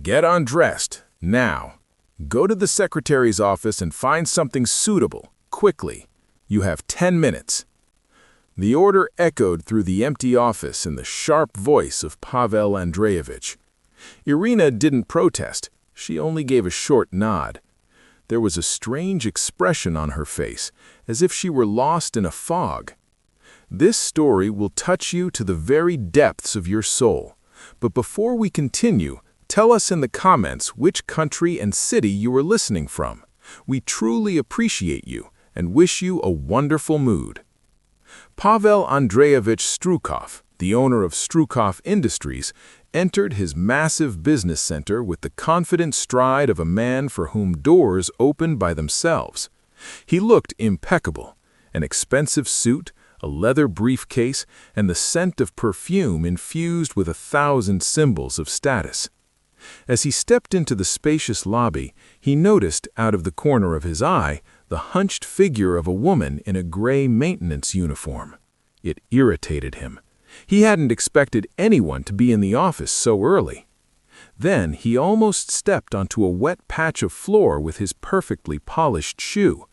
Get undressed, now. Go to the secretary's office and find something suitable, quickly. You have 10 minutes. The order echoed through the empty office in the sharp voice of Pavel Andreyevich. Irina didn't protest. She only gave a short nod. There was a strange expression on her face, as if she were lost in a fog. This story will touch you to the very depths of your soul. But before we continue, tell us in the comments which country and city you are listening from. We truly appreciate you and wish you a wonderful mood. Pavel Andreyevich Strukov, the owner of Strukov Industries, entered his massive business center with the confident stride of a man for whom doors open by themselves. He looked impeccable, an expensive suit, a leather briefcase, and the scent of perfume infused with 1,000 symbols of status. As he stepped into the spacious lobby, he noticed, out of the corner of his eye, the hunched figure of a woman in a gray maintenance uniform. It irritated him. He hadn't expected anyone to be in the office so early. Then he almost stepped onto a wet patch of floor with his perfectly polished shoe.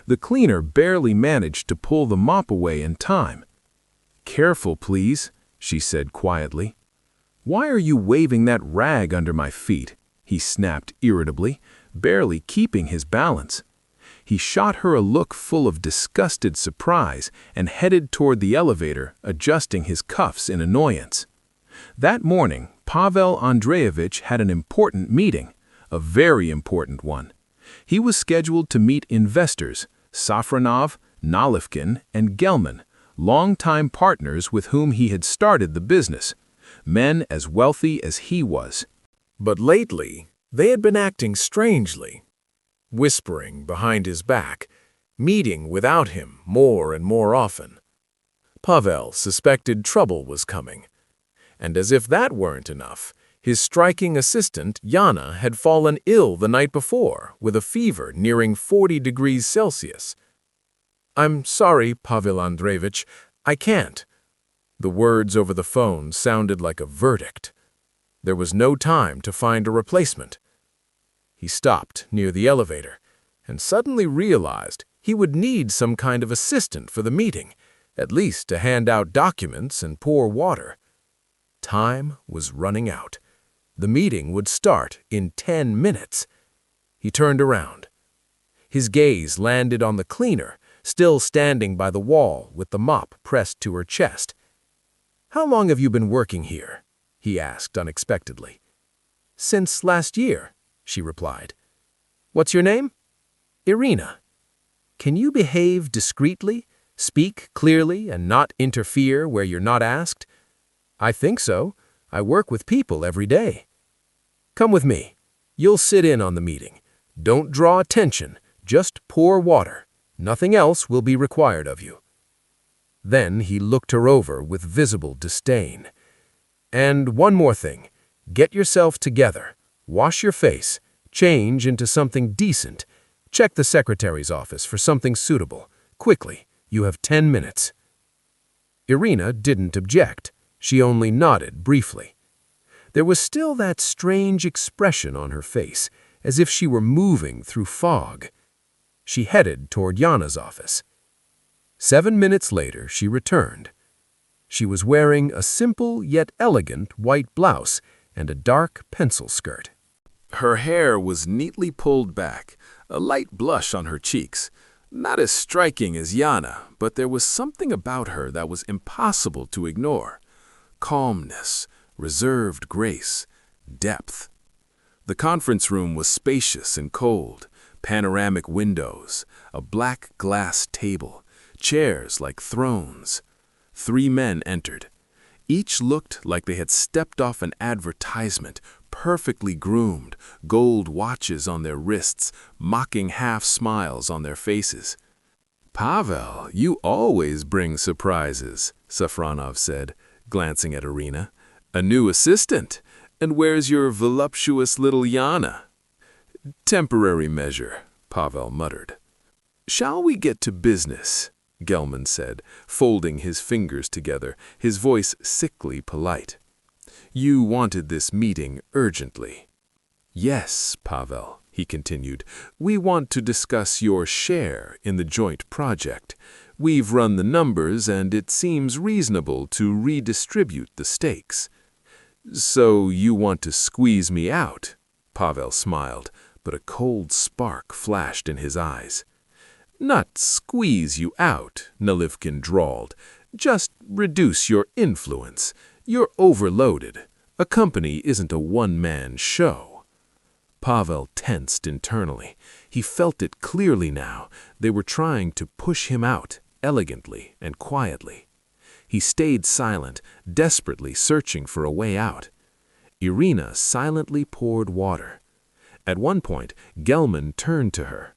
The cleaner barely managed to pull the mop away in time. "Careful, please," she said quietly. "Why are you waving that rag under my feet?" he snapped irritably, barely keeping his balance. He shot her a look full of disgusted surprise and headed toward the elevator, adjusting his cuffs in annoyance. That morning, Pavel Andreyevich had an important meeting, a very important one. He was scheduled to meet investors, Safronov, Nalivkin, and Gelman, longtime partners with whom he had started the business, men as wealthy as he was. But lately, they had been acting strangely. Whispering behind his back, meeting without him more and more often. Pavel suspected trouble was coming. And as if that weren't enough, his striking assistant, Yana, had fallen ill the night before with a fever nearing 40 degrees Celsius. "I'm sorry, Pavel Andreyevich, I can't." The words over the phone sounded like a verdict. There was no time to find a replacement. He stopped near the elevator and suddenly realized he would need some kind of assistant for the meeting, at least to hand out documents and pour water. Time was running out. The meeting would start in 10 minutes. He turned around. His gaze landed on the cleaner, still standing by the wall with the mop pressed to her chest. "How long have you been working here?" he asked unexpectedly. "Since last year," she replied. "What's your name?" "Irina." "Can you behave discreetly, speak clearly, and not interfere where you're not asked?" "I think so. I work with people every day." "Come with me. You'll sit in on the meeting. Don't draw attention, just pour water. Nothing else will be required of you." Then he looked her over with visible disdain. "And one more thing. Get yourself together. Wash your face, change into something decent. Check the secretary's office for something suitable. Quickly, you have 10 minutes. Irina didn't object. She only nodded briefly. There was still that strange expression on her face, as if she were moving through fog. She headed toward Yana's office. 7 minutes later, she returned. She was wearing a simple yet elegant white blouse and a dark pencil skirt. Her hair was neatly pulled back, a light blush on her cheeks. Not as striking as Yana, but there was something about her that was impossible to ignore. Calmness, reserved grace, depth. The conference room was spacious and cold, panoramic windows, a black glass table, chairs like thrones. 3 men entered. Each looked like they had stepped off an advertisement, perfectly groomed, gold watches on their wrists, mocking half-smiles on their faces. "Pavel, you always bring surprises," Safronov said, glancing at Irina. "A new assistant? And where's your voluptuous little Yana?" "Temporary measure," Pavel muttered. "Shall we get to business?" Gelman said, folding his fingers together, his voice sickly polite. "You wanted this meeting urgently." Yes, Pavel, he continued, we want to discuss your share in the joint project. We've run the numbers and it seems reasonable to redistribute the stakes. So you want to squeeze me out? Pavel smiled, but a cold spark flashed in his eyes. Not squeeze you out, Nalivkin drawled. Just reduce your influence. You're overloaded. A company isn't a one-man show. Pavel tensed internally. He felt it clearly now. They were trying to push him out, elegantly and quietly. He stayed silent, desperately searching for a way out. Irina silently poured water. At one point, Gelman turned to her.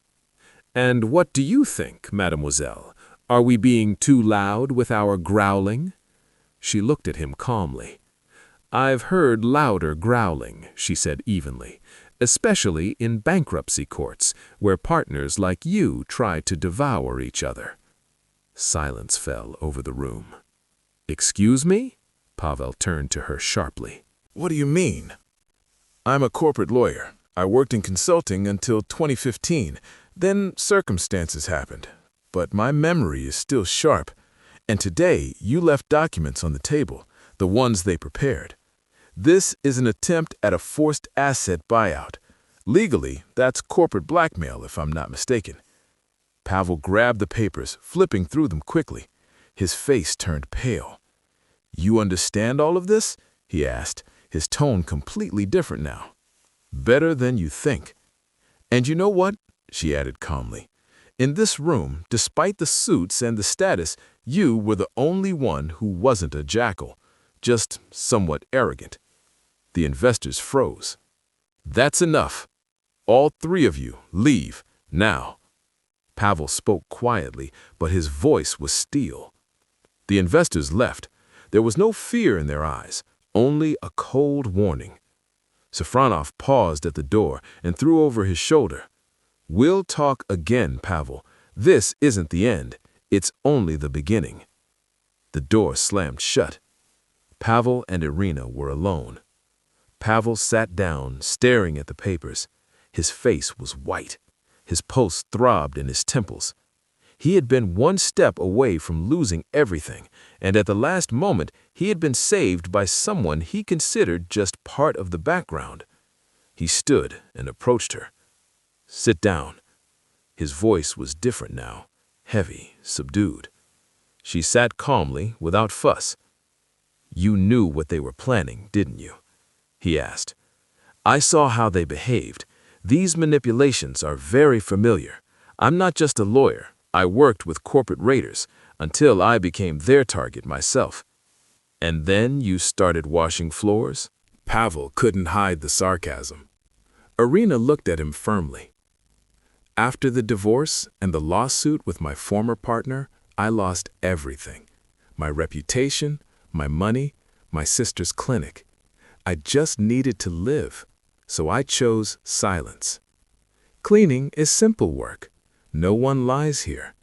"And what do you think, mademoiselle? Are we being too loud with our growling?" She looked at him calmly. "I've heard louder growling," she said evenly, "especially in bankruptcy courts, where partners like you try to devour each other." Silence fell over the room. "Excuse me?" Pavel turned to her sharply. What do you mean? I'm a corporate lawyer. I worked in consulting until 2015. Then circumstances happened. But my memory is still sharp. And today, you left documents on the table, the ones they prepared. This is an attempt at a forced asset buyout. Legally, that's corporate blackmail, if I'm not mistaken. Pavel grabbed the papers, flipping through them quickly. His face turned pale. You understand all of this? He asked, his tone completely different now. Better than you think. And you know what? She added calmly. In this room, despite the suits and the status, you were the only one who wasn't a jackal, just somewhat arrogant. The investors froze. That's enough. All three of you, leave, now. Pavel spoke quietly, but his voice was steel. The investors left. There was no fear in their eyes, only a cold warning. Safronov paused at the door and threw over his shoulder. We'll talk again, Pavel. This isn't the end. It's only the beginning. The door slammed shut. Pavel and Irina were alone. Pavel sat down, staring at the papers. His face was white. His pulse throbbed in his temples. He had been one step away from losing everything, and at the last moment he had been saved by someone he considered just part of the background. He stood and approached her. Sit down. His voice was different now, heavy, subdued. She sat calmly, without fuss. You knew what they were planning, didn't you? He asked. I saw how they behaved. These manipulations are very familiar. I'm not just a lawyer. I worked with corporate raiders until I became their target myself. And then you started washing floors? Pavel couldn't hide the sarcasm. Irina looked at him firmly. After the divorce and the lawsuit with my former partner, I lost everything. My reputation, my money, my sister's clinic. I just needed to live, so I chose silence. Cleaning is simple work. No one lies here.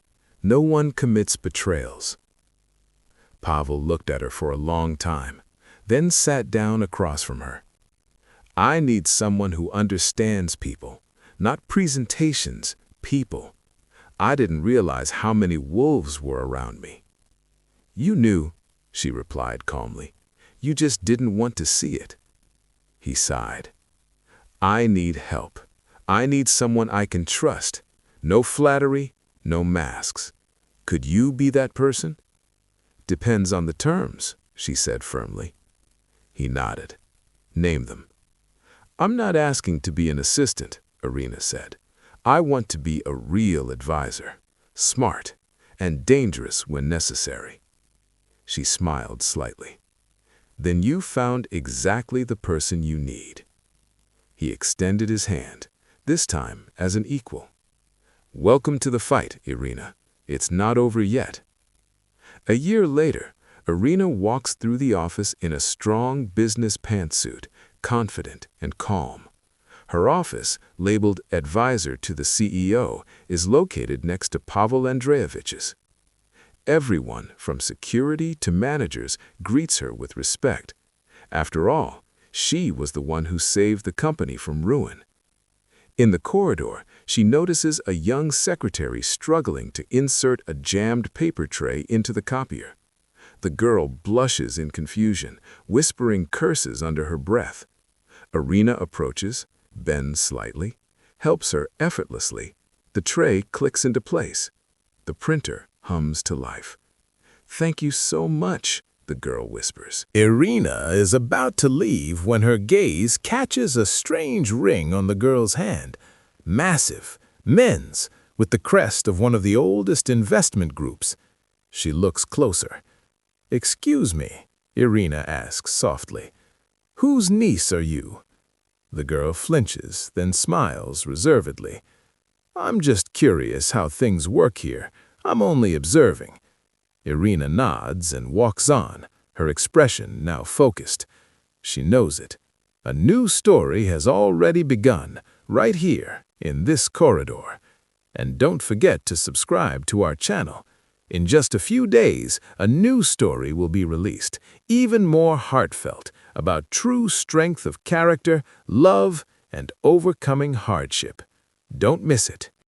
No one commits betrayals. Pavel looked at her for a long time, then sat down across from her. I need someone who understands people, not presentations, people. I didn't realize how many wolves were around me. You knew, she replied calmly. You just didn't want to see it. He sighed. I need help. I need someone I can trust. No flattery, no masks. Could you be that person? Depends on the terms, she said firmly. He nodded. Name them. I'm not asking to be an assistant, Irina said. I want to be a real advisor, smart, and dangerous when necessary. She smiled slightly. Then you found exactly the person you need. He extended his hand, this time as an equal. Welcome to the fight, Irina. It's not over yet. A year later, Irina walks through the office in a strong business pantsuit, confident and calm. Her office, labeled Advisor to the CEO, is located next to Pavel Andreevich's. Everyone, from security to managers, greets her with respect. After all, She was the one who saved the company from ruin. In the corridor, she notices a young secretary struggling to insert a jammed paper tray into the copier. The girl blushes in confusion, whispering curses under her breath. Irina approaches, bends slightly, helps her effortlessly. The tray clicks into place. The printer hums to life. "Thank you so much," the girl whispers. Irina is about to leave when her gaze catches a strange ring on the girl's hand. Massive, men's, with the crest of one of the oldest investment groups. She looks closer. "Excuse me," Irina asks softly. "Whose niece are you?" The girl flinches, then smiles reservedly. "I'm just curious how things work here. I'm only observing." Irina nods and walks on, her expression now focused. She knows it. A new story has already begun, right here, in this corridor. And don't forget to subscribe to our channel. In just a few days, a new story will be released, even more heartfelt, about true strength of character, love, and overcoming hardship. Don't miss it.